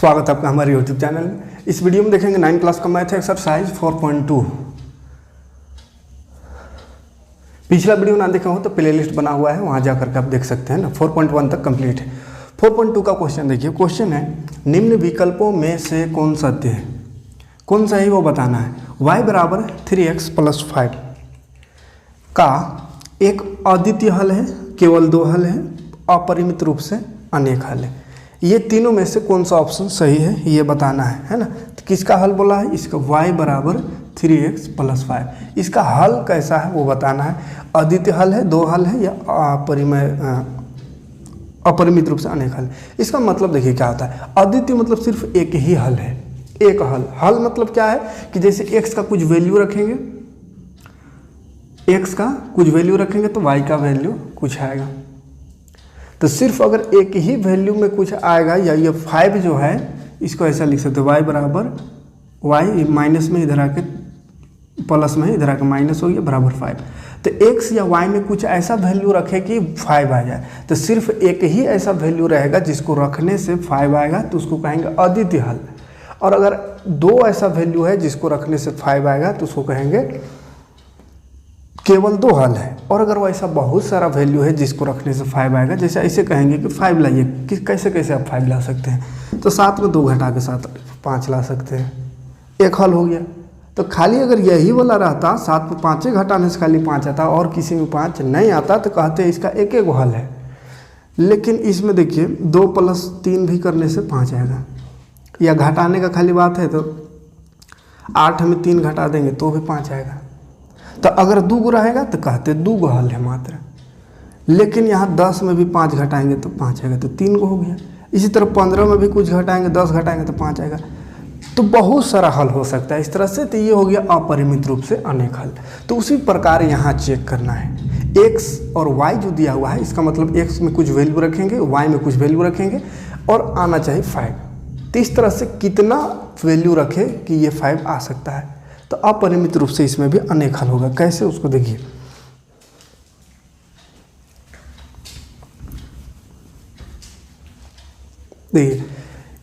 स्वागत है आपका हमारे यूट्यूब चैनल में। इस वीडियो में देखेंगे 9 क्लास का मैथ एक्सरसाइज 4.2। पिछला वीडियो ना देखा हो तो प्लेलिस्ट बना हुआ है, वहाँ जा करके आप देख सकते हैं ना। 4.1 तक कंप्लीट है। 4.2 का क्वेश्चन देखिए। क्वेश्चन है निम्न विकल्पों में से कौन सत्य है, कौन सा है वो बताना है। y बराबर 3x + 5 का एक अद्वितीय हल है, केवल दो हल है, अपरिमित रूप से अनेक हल है। ये तीनों में से कौन सा ऑप्शन सही है ये बताना है ना। तो किसका हल बोला है, इसका y बराबर 3x + 5। इसका हल कैसा है वो बताना है। अद्वितीय हल है, दो हल है, या अपरिमित रूप से अनेक हल। इसका मतलब देखिए क्या होता है। अद्वितीय मतलब सिर्फ एक ही हल है, एक हल। हल मतलब क्या है कि जैसे x का कुछ वैल्यू रखेंगे, x का कुछ वैल्यू रखेंगे तो y का वैल्यू कुछ आएगा। तो सिर्फ अगर एक ही वैल्यू में कुछ आएगा, या ये 5 जो है इसको ऐसा लिख सकते हो, y बराबर y माइनस में इधर आके प्लस में इधर आके माइनस हो गया बराबर 5। तो x या y में कुछ ऐसा वैल्यू रखे कि 5 आ जाए। तो सिर्फ एक ही ऐसा वैल्यू रहेगा जिसको रखने से 5 आएगा, तो उसको कहेंगे अद्वितीय हल। और अगर दो ऐसा वैल्यू है जिसको रखने से 5 आएगा तो उसको कहेंगे केवल दो हल है। और अगर वैसा बहुत सारा वैल्यू है जिसको रखने से 5 आएगा, जैसे ऐसे कहेंगे कि 5 लाइए, कैसे कैसे आप 5 ला सकते हैं, तो 7 में 2 घटा के 7 5 ला सकते हैं, एक हल हो गया। तो खाली अगर यही वाला रहता, 7 में 5 घटाने से खाली 5 आता और किसी में 5 नहीं आता, तो कहते हैं इसका एक एक हल है। लेकिन इसमें देखिए 2 + 3 भी करने से 5 आएगा, या घटाने का खाली बात है तो 8 में 3 घटा देंगे तो भी 5 आएगा। तो अगर 2 रहेगा तो कहते 2 हल है मात्र। लेकिन यहाँ 10 में भी 5 घटाएंगे तो 5 आएगा, तो 3 हो गया। इसी तरह 15 में भी कुछ घटाएंगे, 10 घटाएंगे तो 5 आएगा। तो बहुत सारा हल हो सकता है इस तरह से। तो ये हो गया अपरिमित रूप से अनेक हल। तो उसी प्रकार यहाँ चेक करना है। x और y जो दिया हुआ है, इसका मतलब x में कुछ वैल्यू रखेंगे, y में कुछ वैल्यू रखेंगे, और आना चाहिए 5। तो इस तरह से कितना वैल्यू रखे कि ये 5 आ सकता है। तो अपरिमित रूप से इसमें भी अनेक हल होगा। कैसे उसको देखिए। देखिए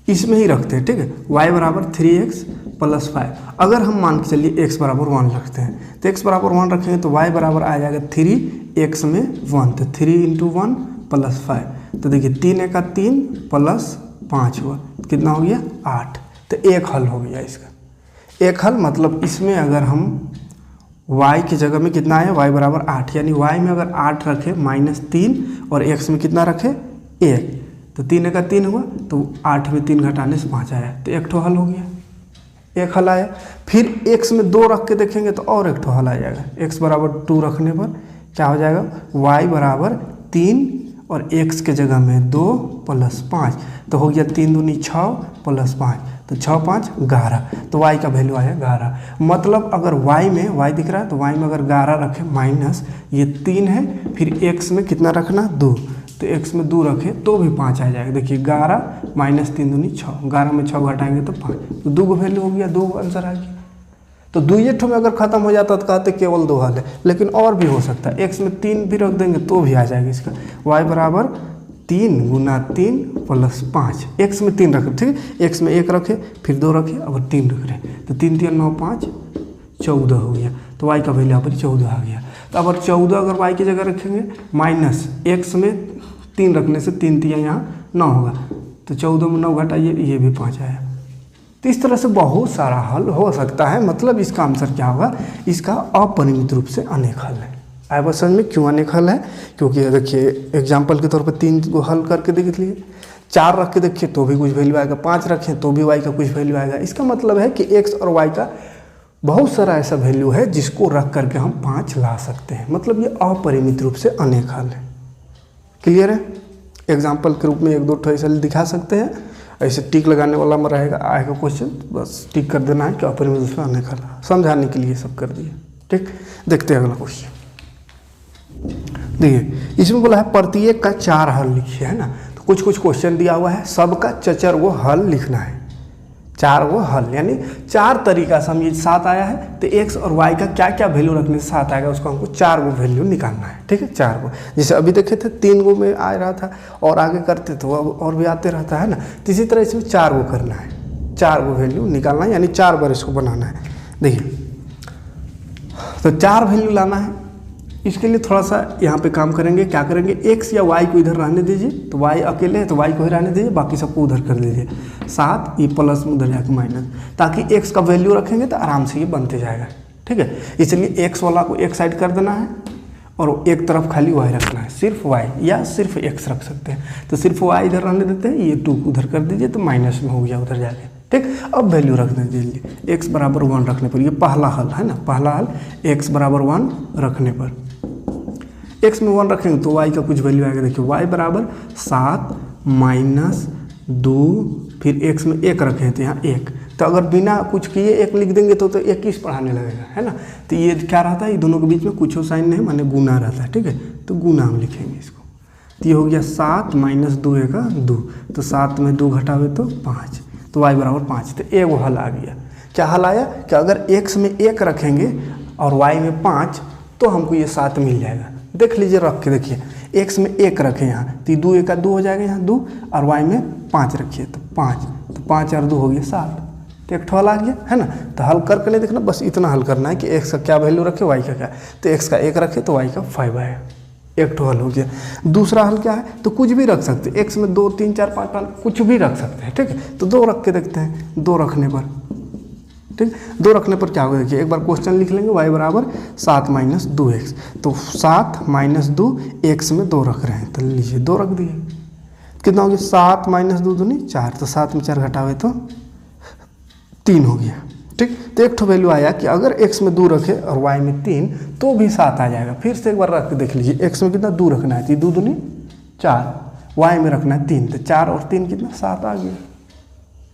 इसमें ही रखते हैं, ठीक है। y बराबर 3x + 5। अगर हम मान के चलिए x बराबर 1 रखते हैं, तो x बराबर 1 रखेंगे तो y बराबर आ जाएगा 3x में 1, तो 3 × 1 + 5। तो देखिए 3 × 3 + 5 हुआ, कितना हो गया 8। तो एक हल हो गया इसका। एक हल मतलब इसमें अगर हम y की जगह में कितना है, y बराबर 8, यानी y में अगर 8 रखे -3 और x में कितना रखे 1, तो 3 × 3 हुआ, तो 8 में 3 घटाने से 5 आया, तो एक ठो हल हो गया, एक हल आया। फिर x में 2 रख के देखेंगे तो और एक ठो हल आ जाएगा। x बराबर 2 रखने पर क्या हो जाएगा, y बराबर 3 और x के जगह में 2 + 5, तो हो गया 3 दूनी 6 + 5, तो 6 × 5 = 11। तो y का वैल्यू आया 11। मतलब अगर y में y दिख रहा है तो y में अगर 11 रखे माइनस ये 3 है, फिर x में कितना रखना 2, तो x में 2 रखे तो भी 5 आ जाएगा। देखिए 11 - 3 दूनी 6, 11 में 6 घटाएंगे तो 5, तो 2 वैल्यू हो गया, 2 आंसर आ गया। तो 2 ठो में अगर खत्म हो जाता तो कहते केवल 2 हल है, लेकिन और भी हो सकता है। x में 3 भी रख देंगे तो भी आ जाएगा इसका। y बराबर 3 × 3 + 5, x में 3 रखे, ठीक है। x में 1 रखे, फिर 2 रखे और 3 रख रहे, तो 3 × 3 = 9, 5 = 14 हो गया। तो y का वैल्यू यहाँ पर 14 आ गया। तो अब 14 अगर y की जगह रखेंगे, माइनस x में 3 रखने से 3 × 3 यहाँ 9 होगा, तो 14 में 9 घटाइए, ये भी 5 आया। तो इस तरह से बहुत सारा हल हो सकता है। मतलब इसका आंसर क्या होगा, इसका अपरिमित रूप से अनेक हल है। आया बात समझ में क्यों अनेक हल है, क्योंकि देखिए एग्जाम्पल के तौर पर 3 को हल करके देख लिए, 4 रख के देखिए तो भी कुछ वैल्यू आएगा, 5 रखें तो भी y का कुछ वैल्यू आएगा। इसका मतलब है कि x और y का बहुत सारा ऐसा वैल्यू है जिसको रख करके हम 5 ला सकते हैं। मतलब ये अपरिमित रूप से अनेक हल है। क्लियर है। एग्जाम्पल के रूप में 1-2 ठो ऐसा दिखा सकते हैं। ऐसे टिक लगाने वाला में रहेगा, आएगा क्वेश्चन, बस टिक कर देना है कि अपरिमित रूप से अनेक हल। समझाने के लिए सब कर दिए, ठीक। देखते हैं अगला क्वेश्चन। देखिए इसमें बोला है प्रत्येक का 4 हल लिखिए, है ना। तो कुछ क्वेश्चन दिया हुआ है, सबका चचर वो हल लिखना है। 4 वो हल, यानी 4 तरीका से हम ये 7 आया है तो x और y का क्या क्या वैल्यू रखने से 7 आएगा, उसको हमको 4 गो वैल्यू निकालना है। ठीक है, 4 गो, जैसे अभी देखे थे 3 गो में आ रहा था और आगे करते तो और भी आते रहता है ना, तो इसी तरह इसमें 4 गो करना है, 4 गो वैल्यू निकालना है, यानी 4 बार इसको बनाना है। देखिए तो 4 वैल्यू लाना है, इसके लिए थोड़ा सा यहाँ पे काम करेंगे। क्या करेंगे, x या y को इधर रहने दीजिए, तो y अकेले है तो y को ही रहने दीजिए, बाकी सबको उधर कर दीजिए। 7 ये प्लस में उधर जाके माइनस, ताकि x का वैल्यू रखेंगे तो आराम से ये बनते जाएगा। ठीक है, इसलिए x वाला को एक साइड कर देना है और एक तरफ खाली y रखना है, सिर्फ y या सिर्फ x रख सकते हैं। तो सिर्फ y इधर रहने देते हैं, ये 2 को उधर कर दीजिए तो माइनस में हो गया उधर जाके। ठीक, अब वैल्यू रख दीजिए x बराबर 1 रखने पर, ये पहला हल है ना, पहला हल x बराबर 1 रखने पर, x में 1 रखेंगे तो y का कुछ वैल्यू आएगा। देखिए y बराबर 7 माइनस 2, फिर x में 1 रखें तो यहाँ 1, तो अगर बिना कुछ किए 1 लिख देंगे तो 21 पढ़ाने लगेगा, है ना। तो ये क्या रहता है, ये दोनों के बीच में कुछ साइन नहीं, माने गुना रहता है। ठीक है, तो गुना हम लिखेंगे इसको, तो ये हो गया 7 माइनस 2 का 2, तो 7 में 2 घटावे तो 5, तो y बराबर 5। तो एक हल आ गया। क्या हल आया कि अगर x में 1 रखेंगे और y में 5 तो हमको ये 7 मिल जाएगा। देख लीजिए, रख के देखिए, x में 1 रखें यहाँ तो 2 1 का 2 हो जाएगा यहाँ 2, और y में 5 रखिए तो 5, तो 5 और 2 हो गया 7, तो एक ठो हल आ गया, है ना। तो हल करके नहीं देखना, बस इतना हल करना है कि x का क्या वैल्यू रखे, y का क्या, तो x का 1 रखे तो y का 5 आएगा, एक ठो हल हो गया। दूसरा हल क्या है, तो कुछ भी रख सकते हैं, x में 2 3 4 5 5 कुछ भी रख सकते हैं। ठीक है, तो 2 रख के देखते हैं, 2 रखने पर, ठीक, 2 रखने पर क्या होगा, देखिए एक बार क्वेश्चन लिख लेंगे, y बराबर 7 माइनस 2x, तो 7 माइनस 2 x में 2 रख रहे हैं, तो लीजिए 2 रख दिए, कितना हो गया 7 माइनस 2 दूनी 4, तो 7 में 4 घटावे तो 3 हो गया। ठीक, तो एक ठो वैल्यू आया कि अगर x में 2 रखे और y में 3 तो भी 7 आ जाएगा। फिर से एक बार रख के देख लीजिए, x में कितना 2 रखना है, 2 दूनी 4, y में रखना है 3, तो 4 और 3 कितना 7 आ गया।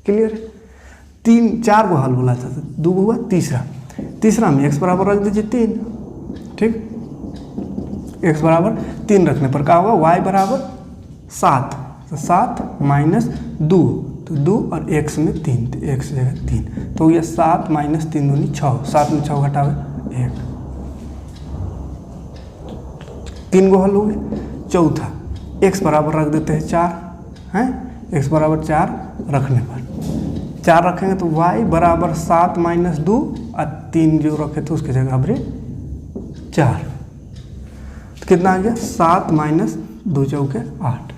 क्लियर है, 4 को हल बोला था, 2 हुआ तीसरा में x बराबर रख दीजिए 3। ठीक, x बराबर 3 रखने पर क्या होगा, y बराबर 7, तो 7 माइनस 2, तो 2 और x में 3, तो x जगह 3, तो ये 7 माइनस 3 दूनी 6, 7 में 6 घटावे 1, 3 गो हल हो गए। चौथा x बराबर रख देते हैं 4, हैं, x बराबर 4 रखने पर 4 रखेंगे तो y बराबर 7 माइनस 2 और 3 जो रखे तो उसकी जगह पर 4, तो कितना आ गया 7 माइनस 2 चौके 8,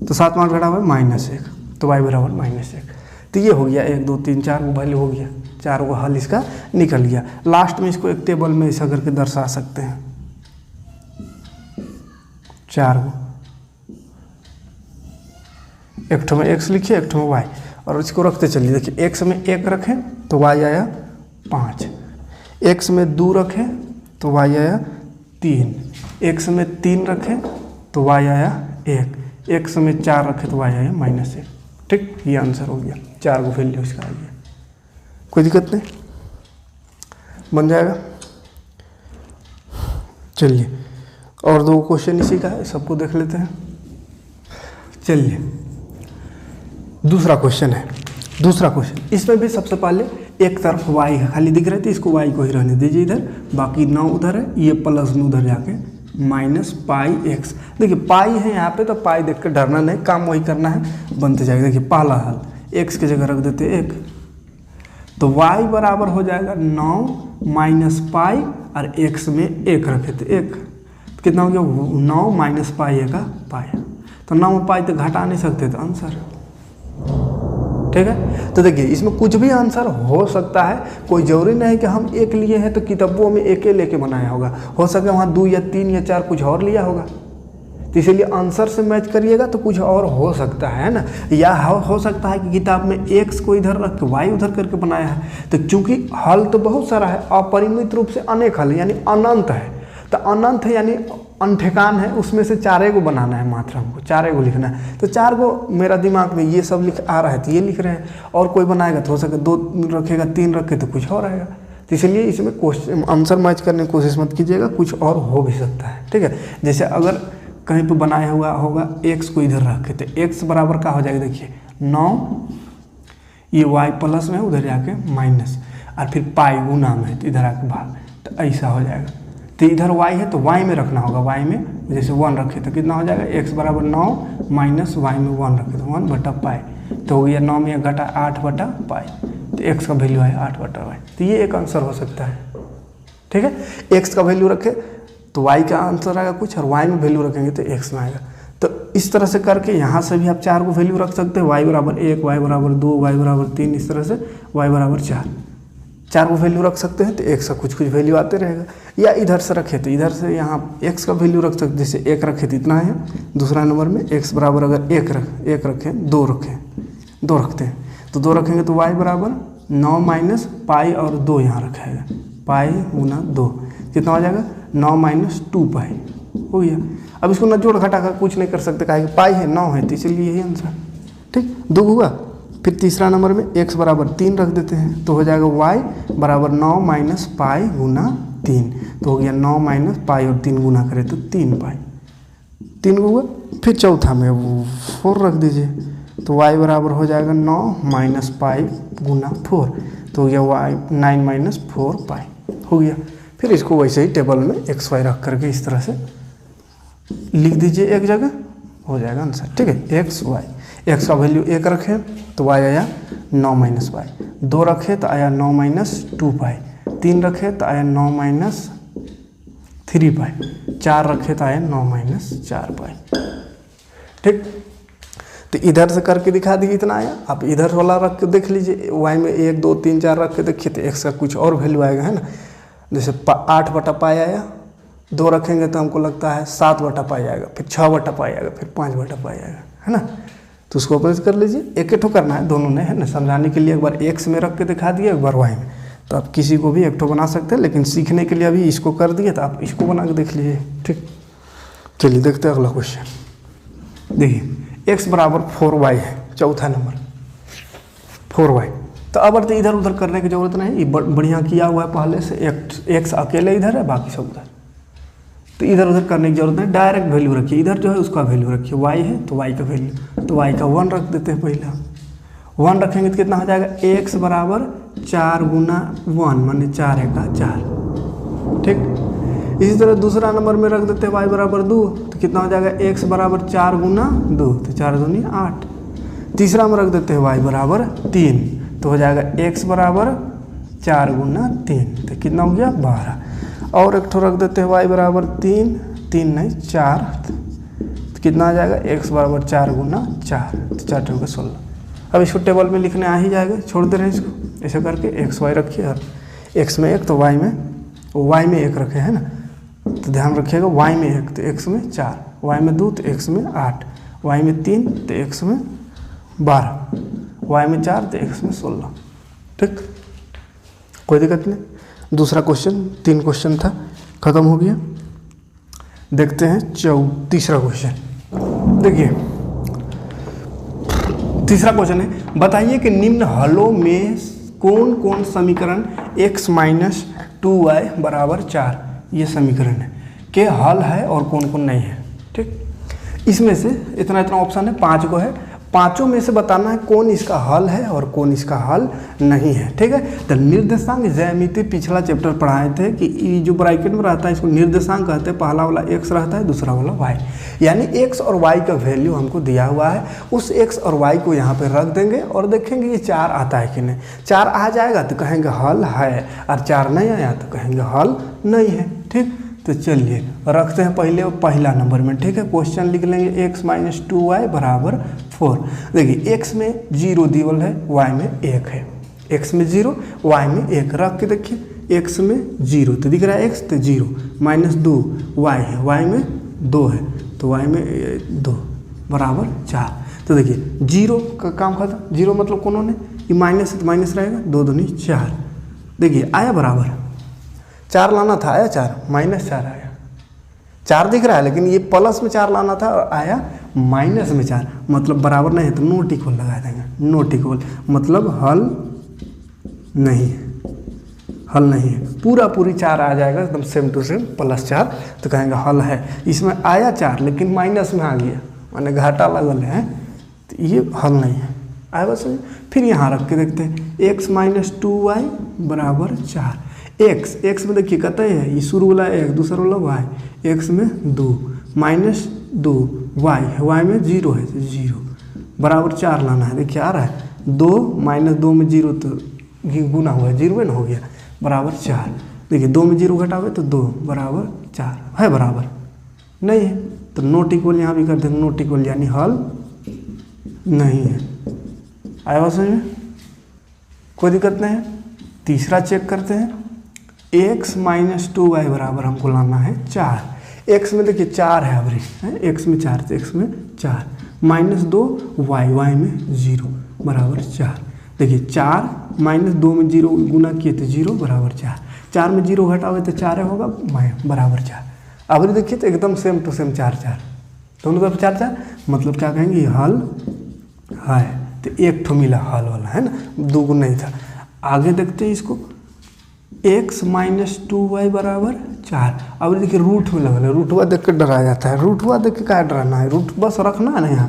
तो 7 मार्क घटा हुआ -1, तो y बराबर -1। तो ये हो गया 1 2 3 4 वो वैल्यू हो गया, 4 को हल इसका निकल गया। लास्ट में इसको एक टेबल में ऐसा करके दर्शा सकते हैं, 4 को, एक ठो में x लिखिए, एक ठो में y, और इसको रखते चलिए। देखिए x में 1 रखें तो y आया 5, x में 2 रखें तो y आया 3, x में 3 रखें तो y आया 1, x में 4 रखें तो y आया -1। ठीक, ये आंसर हो गया, 4 को वैल्यू इसका आ गया। कोई दिक्कत नहीं, बन जाएगा। चलिए और 2 क्वेश्चन इसी का है, सबको देख लेते हैं। चलिए दूसरा क्वेश्चन है। दूसरा क्वेश्चन, इसमें भी सबसे पहले एक तरफ y है, खाली दिख रहे थे, इसको y को ही रहने दीजिए इधर, बाकी 9 उधर है, ये प्लस में उधर जाके -πx। देखिए पाई है यहाँ पे, तो पाई देख के डरना नहीं, काम वही करना है, बनते जाएगा। देखिए पहला हल x की जगह रख देते 1, तो y बराबर हो जाएगा 9 माइनस पाई, और x में 1 रखे थे 1, तो कितना हो गया 9 माइनस पाई का पाई, तो 9 में पाई तो घटा नहीं सकते, तो आंसर। ठीक है, तो देखिए इसमें कुछ भी आंसर हो सकता है, कोई जरूरी नहीं कि हम 1 लिए हैं तो किताबों में 1 लेके बनाया होगा, हो सके वहाँ 2 या 3 या 4 कुछ और लिया होगा, तो इसीलिए आंसर से मैच करिएगा तो कुछ और हो सकता है ना। या हो सकता है कि किताब में x को इधर रख के y उधर करके बनाया है, तो चूंकि हल तो बहुत सारा है, अपरिमित रूप से अनेक हल यानी अनंत है, तो अनंत है यानी अनठेकान है, उसमें से 4 को बनाना है, मात्र हमको 4 को लिखना है। तो 4 को मेरा दिमाग में ये सब लिख आ रहा है तो ये लिख रहे हैं, और कोई बनाएगा तो हो सके 2 रखेगा, 3 रखे तो कुछ और आएगा। तो इसलिए इसमें क्वेश्चन आंसर मैच करने की कोशिश मत कीजिएगा, कुछ और हो भी सकता है। ठीक है, जैसे अगर कहीं पे बनाया हुआ होगा x को इधर रखे तो x बराबर क्या हो जाएगा, देखिए 9 ये y प्लस में है, उधर जाके माइनस, और फिर पाई गुना में है तो इधर आके भाग, तो ऐसा हो जाएगा। तो इधर y है तो y में रखना होगा, y में जैसे 1 रखे तो कितना हो जाएगा, x बराबर 9 माइनस y में 1 रखे तो 1 बटा पाई, तो हो गया 9 में 1 घटा 8 बटा पाई, तो x का वैल्यू है 8 बटा y। तो ये एक आंसर हो सकता है, ठीक है। x का वैल्यू रखे तो y का आंसर आएगा कुछ, और y में वैल्यू रखेंगे तो x में आएगा। तो इस तरह से करके यहाँ से भी आप 4 को वैल्यू रख सकते हैं, y बराबर 1, y बराबर 2, y बराबर 3, इस तरह से y बराबर 4 को वैल्यू रख सकते हैं, तो x का कुछ वैल्यू आते रहेगा। या इधर से रखे तो इधर से यहाँ x का वैल्यू रख सकते हैं, जैसे 1 रखे तो इतना है, दूसरा नंबर में x बराबर अगर 1 रखें 2 रखते हैं तो 2 रखेंगे तो y बराबर 9 माइनस पाई और 2 यहाँ रखेगा, पाई गुना 2 कितना हो जाएगा, 9 माइनस 2 पाई हो गया। अब इसको न जोड़ घटा कर कुछ नहीं कर सकते, काहे कि पाई है 9 है, तो इसलिए यही आंसर, ठीक। 2 हुआ। फिर तीसरा नंबर में x बराबर 3 रख देते हैं, तो हो जाएगा y बराबर 9 माइनस पाई गुना 3, तो हो गया 9 माइनस पाई और 3 गुना करें तो 3 पाई, 3 हुआ। फिर चौथा में 4 रख दीजिए, तो y बराबर हो जाएगा 9 माइनस पाई गुना 4, तो हो गया y 9 माइनस 4 पाई हो गया। फिर इसको वैसे ही टेबल में x y रख करके इस तरह से लिख दीजिए, एक जगह हो जाएगा आंसर, ठीक है। x y, x का वैल्यू 1 रखें तो y आया 9 माइनस पाई, 2 रखे तो आया 9 माइनस 2 पाई, 3 रखे तो आया 9 माइनस 3 पाई, 4 रखे तो आया 9 माइनस 4 पाई, ठीक। तो इधर से करके दिखा दी कितना आया। आप इधर वाला रख के देख लीजिए, y में 1 2 3 4 रख के देखिए तो x का कुछ और वैल्यू आएगा, है ना। जैसे 8 बटा पाई आया, 2 रखेंगे तो हमको लगता है 7 बटा पाई आएगा, फिर 6 बटा पाई आएगा, फिर 5 बटा पाई आएगा, है ना। तो उसको अप्रोच कर लीजिए, एक ठो करना है दोनों ने, है ना। समझाने के लिए एक बार x में रख के दिखा दिए, एक बार y में, तो आप किसी को भी एक ठो बना सकते हैं, लेकिन सीखने के लिए अभी इसको कर दिए तो आप इसको बना के देख लीजिए, ठीक। चलिए देखते हैं अगला क्वेश्चन। देखिए x बराबर 4y है, चौथा नंबर 4y। तो अब तो इधर उधर करने की जरूरत नहीं, ये बढ़िया किया हुआ है पहले से, x अकेले इधर है, बाकी सब उधर, तो इधर उधर करने की जरूरत नहीं, डायरेक्ट वैल्यू रखिए। इधर जो है उसका वैल्यू रखिए, y है तो y का वैल्यू, तो y का 1 रख देते हैं पहले। 1 रखेंगे तो कितना हो जाएगा, x बराबर 4 गुना 1 माने 4 का 4, ठीक। इसी तरह दूसरा नंबर में रख देते हैं y बराबर 2, तो कितना हो जाएगा, x बराबर 4 गुना 2, तो 4 दूनी 8। तीसरा में रख देते हैं y बराबर 3, तो हो जाएगा x बराबर 4 गुना 3, तो कितना हो गया 12। और एक ठो रख देते हैं y बराबर 3 नहीं 4, तो कितना आ जाएगा, x बराबर 4 गुना 4, तो 4 टू का 16। अब इसको टेबल में लिखने आ ही जाएगा, छोड़ दे रहे हैं इसको, ऐसे करके x y रखिए, और x में 1 तो y में 1 रखे, है ना। तो ध्यान रखिएगा, y में 1 तो x में 4, y में 2 तो x में 8, y में 3 तो x में 12, y में 4 तो x में 16, ठीक, कोई दिक्कत नहीं। दूसरा क्वेश्चन, 3 क्वेश्चन था, खत्म हो गया। देखते हैं तीसरा क्वेश्चन। देखिए तीसरा क्वेश्चन है, बताइए कि निम्न हलों में कौन कौन समीकरण x माइनस 2y बराबर 4, ये समीकरण है के हल है और कौन कौन नहीं है, ठीक। इसमें से इतना ऑप्शन है, 5 को है, पांचों में से बताना है कौन इसका हल है और कौन इसका हल नहीं है, ठीक है। तो निर्देशांक ज्यामिति पिछला चैप्टर पढ़ाए थे कि ये जो ब्रैकेट में रहता है इसको निर्देशांक कहते हैं, पहला वाला x रहता है, दूसरा वाला y, यानी x और y का वैल्यू हमको दिया हुआ है, उस x और y को यहाँ पे रख देंगे और देखेंगे ये 4 आता है कि नहीं। 4 आ जाएगा तो कहेंगे हल है, और 4 नहीं आया तो कहेंगे हल नहीं है, ठीक। तो चलिए रखते हैं पहले पहला नंबर में, ठीक है। क्वेश्चन लिख लेंगे x माइनस 2y बराबर 4। देखिए x में 0 दिवल है, y में 1 है, x में 0 y में 1 रख के देखिए, x में 0 तो दिख रहा है x तो 0 माइनस 2 y है, y में 2 है तो y में 2 बराबर 4। तो देखिए 0 का काम खत्म, 0 मतलब कौन है, ये माइनस है तो माइनस रहेगा, 2 दूनी 4। देखिए आया बराबर, 4 लाना था, आया 4, माइनस 4 आया, 4 दिख रहा है लेकिन ये प्लस में 4 लाना था और आया माइनस में 4, मतलब बराबर नहीं है तो नोट इक्वल लगा देंगे, नोट इक्वल मतलब हल नहीं है, हल नहीं है, पूरी 4 आ जाएगा एकदम सेम टू सेम प्लस 4, तो कहेंगे हल है। इसमें आया 4 लेकिन माइनस में आ गया, माने घाटा लगल है, तो ये हल नहीं है, आया बस। फिर यहाँ रख के देखते हैं x माइनस 2y बराबर 4। x में देखिए कतई है, ये शुरू वाला 1 दूसरा वाला y, x में 2 माइनस 2 y में 0 है, 0 बराबर 4 लाना है। देखिए आ रहा है 2 माइनस 2 में 0 तो गुना हुआ है, 0 ना हो गया बराबर 4। देखिए 2 में 0 घटावे तो 2 बराबर 4 है, बराबर नहीं है तो नॉट इक्वल यहाँ भी कर देंगे, नॉट इक्वल यानी हल नहीं है। आया बात समझ में, कोई दिक्कत नहीं है। तीसरा चेक करते हैं x माइनस 2y बराबर हमको लाना है 4। x में देखिए 4 है अवरी है, x में 4 तो x में 4 माइनस 2 y में 0 बराबर 4। देखिए 4 माइनस 2 में 0 गुना किए तो 0 बराबर 4, 4 में 0 घटावे तो 4 होगा बराबर 4। अब देखिए तो एकदम सेम टू सेम 4 4 दोनों तरफ 4 4, मतलब क्या कहेंगे ये हल है। तो एक ठो मिला हल वाला है ना, 2 गुना नहीं था। आगे देखते हैं इसको x माइनस 2y बराबर 4। अब देखिए रूट में लगल है, रूटवा देख के डराया जाता है, रूटवा देख के क्या डराना है, रूट बस रखना है ना, यहाँ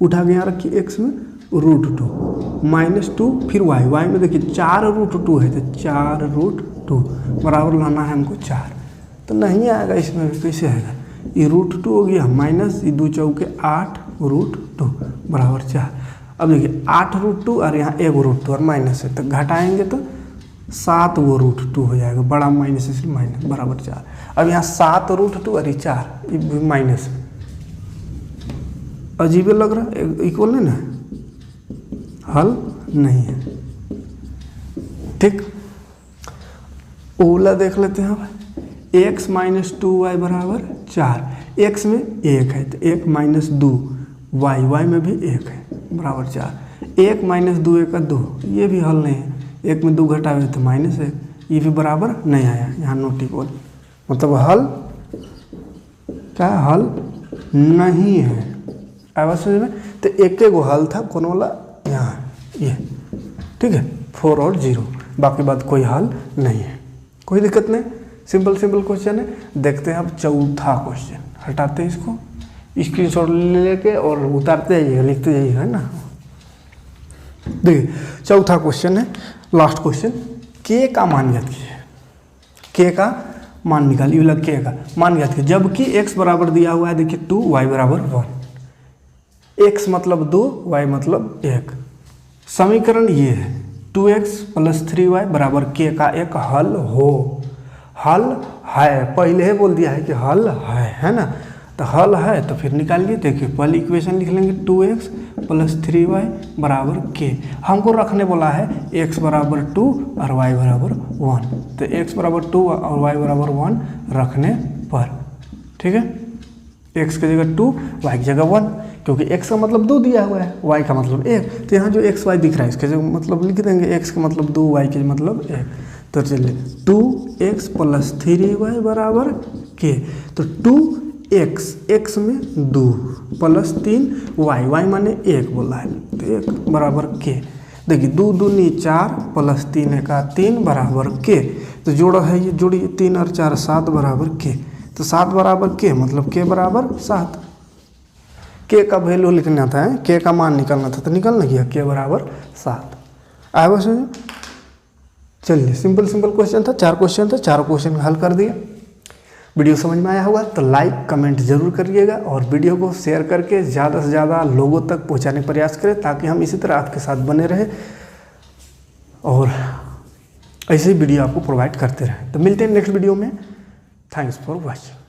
उठा के यहाँ रखिए x में √2 माइनस 2 फिर y में देखिए 4√2 है तो 4√2 बराबर लाना है हमको 4। तो नहीं आएगा इसमें भी, कैसे आएगा, ये √2 हो गया माइनस ये 2 चौके 8√2 बराबर 4। अब देखिए 8√2 और यहाँ 1√2 और माइनस है तो घटाएंगे तो 7√2 हो जाएगा, बड़ा माइनस इसलिए माइनस बराबर 4। अब यहाँ 7√2 और ये 4 ये माइनस, अजीब लग रहा है, इक्वल नहीं ना, हल नहीं है। ठीक, ओला देख लेते हैं अब x माइनस 2y बराबर 4। x में 1 है तो 1 माइनस 2 y में भी 1 है बराबर 4। 1 माइनस 2 1 2, ये भी हल नहीं है, 1 में 2 घटावे तो माइनस 1, ये भी बराबर नहीं आया, यहाँ नॉट इक्वल, मतलब हल क्या हल नहीं है। आवाज समझ में, तो एक गो हल था कौन वाला, यहाँ ये, ठीक है 4 और 0, बाकी बात कोई हल नहीं है, कोई दिक्कत नहीं, सिंपल क्वेश्चन है। देखते हैं अब चौथा क्वेश्चन, हटाते हैं इसको, स्क्रीनशॉट लेके और उतारते जाइएगा, लिखते जाइएगा, है ना। देखिए चौथा क्वेश्चन है, लास्ट क्वेश्चन, के का मान ज्ञात कीजिए, के का मान निकालिए, लग के का मान ज्ञात कीजिए, जबकि x बराबर दिया हुआ है, देखिए 2 y बराबर 1, x मतलब 2 y मतलब 1। समीकरण ये है 2x + 3y बराबर के का एक हल हो, हल है, पहले ही बोल दिया है कि हल है ना, तो हल है तो फिर निकालिए। देखिए पहले इक्वेशन लिख लेंगे 2x + 3y बराबर के, हमको रखने बोला है x बराबर 2 और y बराबर 1, तो x बराबर 2 और y बराबर 1 रखने पर, ठीक है, x की जगह 2 y की जगह 1, क्योंकि x का मतलब 2 दिया हुआ है, y का मतलब 1, तो यहाँ जो x y दिख रहा है इसके जगह मतलब लिख देंगे x का मतलब 2 y के मतलब 1। तो चलिए 2x + 3y बराबर के, तो 2x x में 2 + 3y माने 1 बोला है, तो 1 बराबर के। देखिए 2 दूनी 4 + 3 का 3 बराबर के, तो जोड़ा है ये, जोड़िए 3 और 4 7 बराबर के, तो 7 बराबर के मतलब के बराबर 7। के का वैल्यू लिखना था, के का मान निकालना था, तो निकालना किया के बराबर 7। आया बस। चलिए सिंपल क्वेश्चन था, 4 क्वेश्चन था, 4 क्वेश्चन हल कर दिया। वीडियो समझ में आया होगा तो लाइक कमेंट जरूर करिएगा और वीडियो को शेयर करके ज़्यादा से ज़्यादा लोगों तक पहुंचाने का प्रयास करें, ताकि हम इसी तरह आपके साथ बने रहें और ऐसे ही वीडियो आपको प्रोवाइड करते रहें। तो मिलते हैं नेक्स्ट वीडियो में। Thanks for watching.